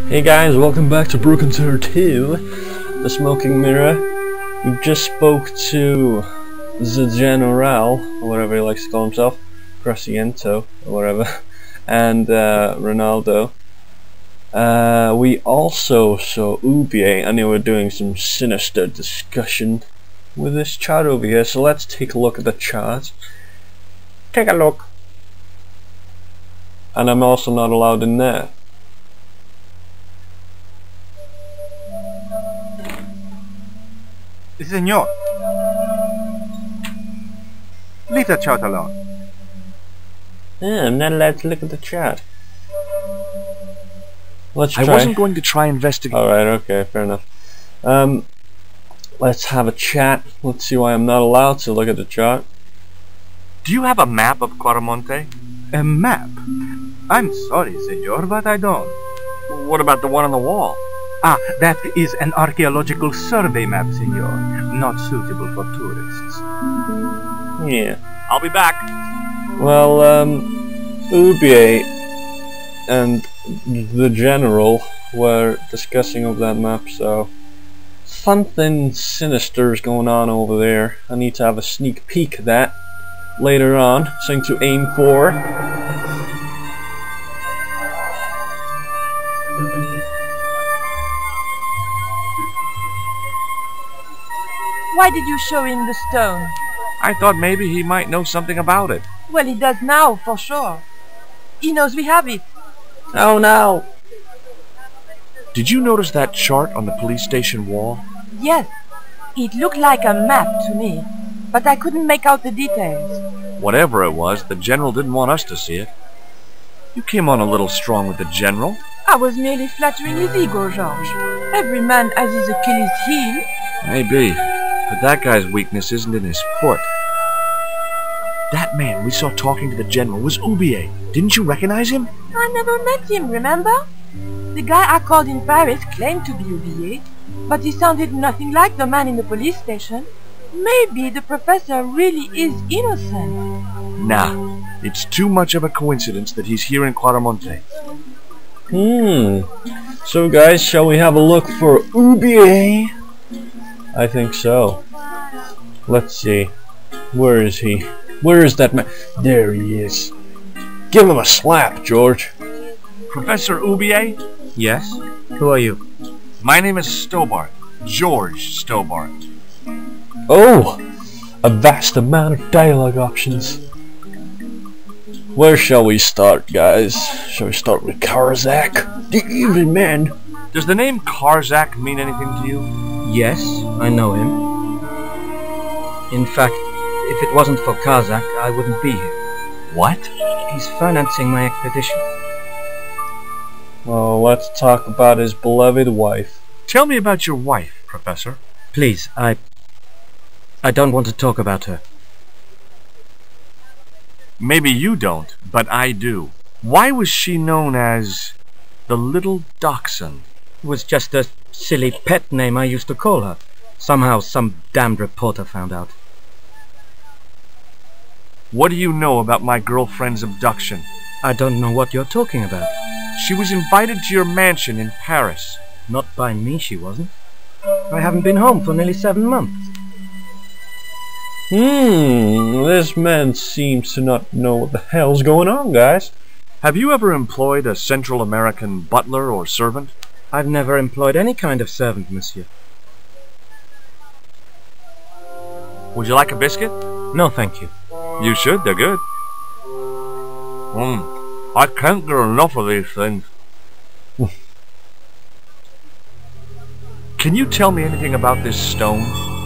Hey guys, welcome back to Broken Terror 2, the Smoking Mirror. We just spoke to the General, or whatever he likes to call himself, Grasiento, or whatever, and Ronaldo. We also saw Oubier, and they were doing some sinister discussion with this chart over here, so let's take a look at the chart. Take a look. And I'm also not allowed in there. Senor, leave the chart alone. Yeah, I'm not allowed to look at the chart. Let's try. I wasn't going to try investigate. Alright, okay, fair enough. Let's have a chat. Let's see why I'm not allowed to look at the chart. Do you have a map of Quaramonte? A map? I'm sorry, senor, but I don't. What about the one on the wall? Ah, that is an archaeological survey map, senor. Not suitable for tourists. Yeah. I'll be back. Well, Oubier and the General were discussing of that map, so something sinister is going on over there. I need to have a sneak peek at that later on, something to aim for. Why did you show him the stone? I thought maybe he might know something about it. Well, he does now, for sure. He knows we have it. Oh no! Did you notice that chart on the police station wall? Yes, it looked like a map to me, but I couldn't make out the details. Whatever it was, the General didn't want us to see it. You came on a little strong with the General. I was merely flattering his ego, Georges. Every man has his Achilles heel. Maybe, but that guy's weakness isn't in his foot. That man we saw talking to the General was Oubier. Didn't you recognize him? I never met him, remember? The guy I called in Paris claimed to be Oubier, but he sounded nothing like the man in the police station. Maybe the professor really is innocent. Nah, it's too much of a coincidence that he's here in Quaramonte. So guys, shall we have a look for Oubier? I think so. Let's see. Where is he? Where is that man? There he is. Give him a slap, George. Proffesor Oubier? Yes? Who are you? My name is Stobart. George Stobart. Oh! A vast amount of dialogue options. Where shall we start, guys? Shall we start with Karzak? The evil man. Does the name Karzak mean anything to you? Yes, I know him. In fact, if it wasn't for Kazakh, I wouldn't be here. What? He's financing my expedition. Well, let's talk about his beloved wife. Tell me about your wife, Professor. Please, I don't want to talk about her. Maybe you don't, but I do. Why was she known as the Little Dachshund? It was just a silly pet name I used to call her. Somehow some damned reporter found out. What do you know about my girlfriend's abduction? I don't know what you're talking about. She was invited to your mansion in Paris. Not by me, she wasn't. I haven't been home for nearly 7 months. This man seems to not know what the hell's going on, guys. Have you ever employed a Central American butler or servant? I've never employed any kind of servant, monsieur. Would you like a biscuit? No, thank you. You should, they're good. I can't get enough of these things. Can you tell me anything about this stone?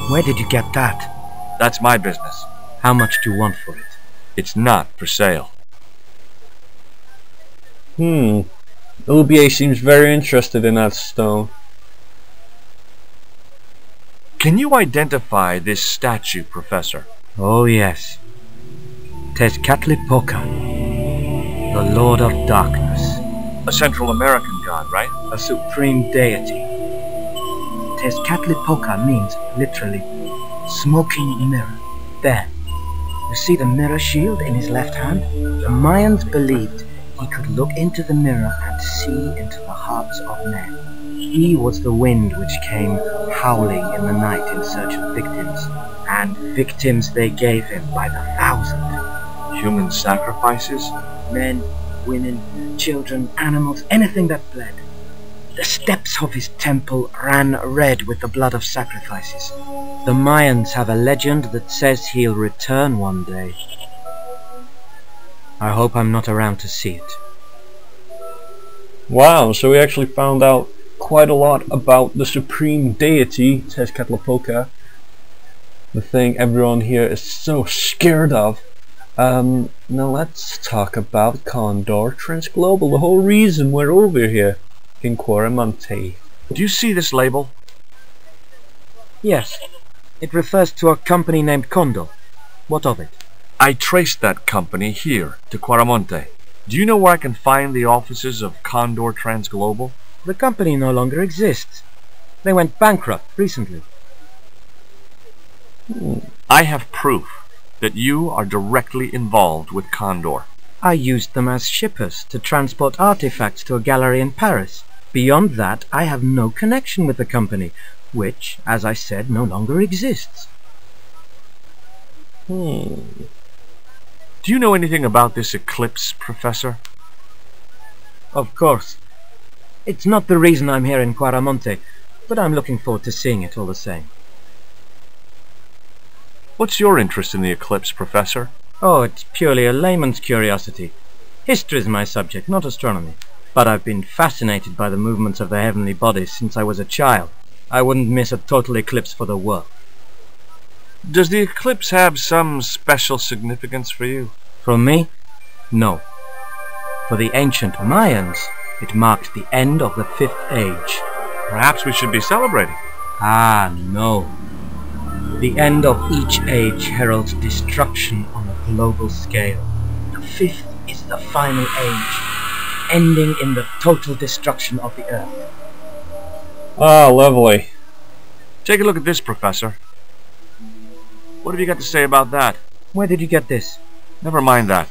Where did you get that? That's my business. How much do you want for it? It's not for sale. Oubier seems very interested in that stone. Can you identify this statue, Professor? Oh yes. Tezcatlipoca, the Lord of Darkness. A Central American god, right? A supreme deity. Tezcatlipoca means, literally, smoking mirror. There. You see the mirror shield in his left hand? The Mayans believed he could look into the mirror and see into the hearts of men. He was the wind which came howling in the night in search of victims, and victims they gave him by the thousand. Human sacrifices? Men, women, children, animals, anything that bled. The steps of his temple ran red with the blood of sacrifices. The Mayans have a legend that says he'll return one day. I hope I'm not around to see it. Wow, so we actually found out quite a lot about the supreme deity, Tezcatlipoca. The thing everyone here is so scared of. Now let's talk about Condor Transglobal, the whole reason we're over here in Quaramonte. Do you see this label? Yes, it refers to a company named Condor. What of it? I traced that company here to Quaramonte. Do you know where I can find the offices of Condor Transglobal? The company no longer exists. They went bankrupt recently. I have proof that you are directly involved with Condor. I used them as shippers to transport artifacts to a gallery in Paris. Beyond that, I have no connection with the company, which, as I said, no longer exists. Do you know anything about this eclipse, Professor? Of course. It's not the reason I'm here in Quaramonte, but I'm looking forward to seeing it all the same. What's your interest in the eclipse, Professor? Oh, it's purely a layman's curiosity. History is my subject, not astronomy. But I've been fascinated by the movements of the heavenly bodies since I was a child. I wouldn't miss a total eclipse for the world. Does the eclipse have some special significance for you? For me? No. For the ancient Mayans, it marked the end of the Fifth Age. Perhaps we should be celebrating. Ah, no. The end of each age heralds destruction on a global scale. The fifth is the final age, ending in the total destruction of the Earth. Ah, lovely. Take a look at this, Professor. What have you got to say about that? Where did you get this? Never mind that.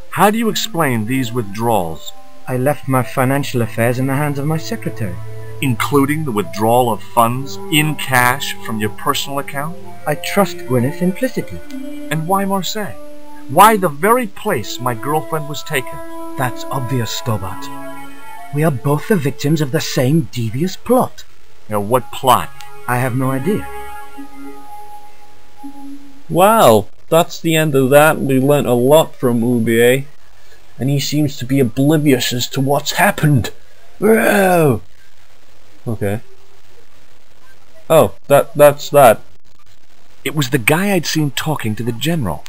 How do you explain these withdrawals? I left my financial affairs in the hands of my secretary. Including the withdrawal of funds in cash from your personal account? I trust Gwyneth implicitly. And why Marseille? Why the very place my girlfriend was taken? That's obvious, Stobart. We are both the victims of the same devious plot. Now, what plot? I have no idea. Wow, that's the end of that. We learnt a lot from Oubier, and he seems to be oblivious as to what's happened. Whoa! Okay. Oh, that's that. It was the guy I'd seen talking to the General.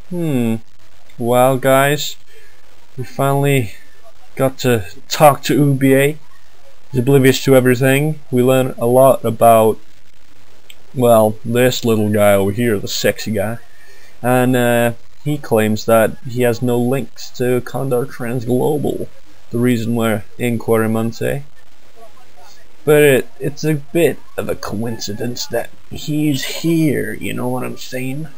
Well, guys, we finally got to talk to Oubier. He's oblivious to everything. We learned a lot about, well, this little guy over here, the sexy guy. And he claims that he has no links to Condor Transglobal, the reason we're in Quaramonte. But it's a bit of a coincidence that he's here, you know what I'm saying?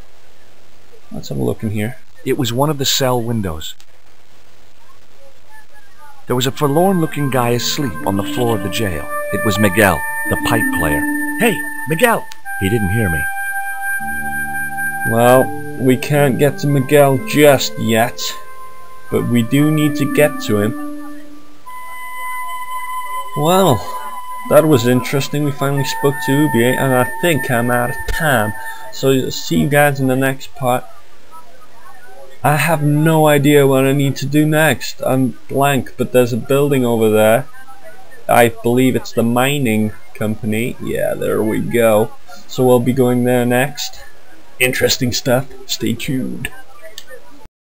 Let's have a look in here. It was one of the cell windows. There was a forlorn-looking guy asleep on the floor of the jail. It was Miguel, the pipe player. Hey, Miguel! He didn't hear me. Well, we can't get to Miguel just yet, but we do need to get to him. Well, that was interesting. We finally spoke to Oubier, and I think I'm out of time. So see you guys in the next part. I have no idea what I need to do next. I'm blank, but there's a building over there. I believe it's the mining company. Yeah, there we go. So we'll be going there next. Interesting stuff. Stay tuned.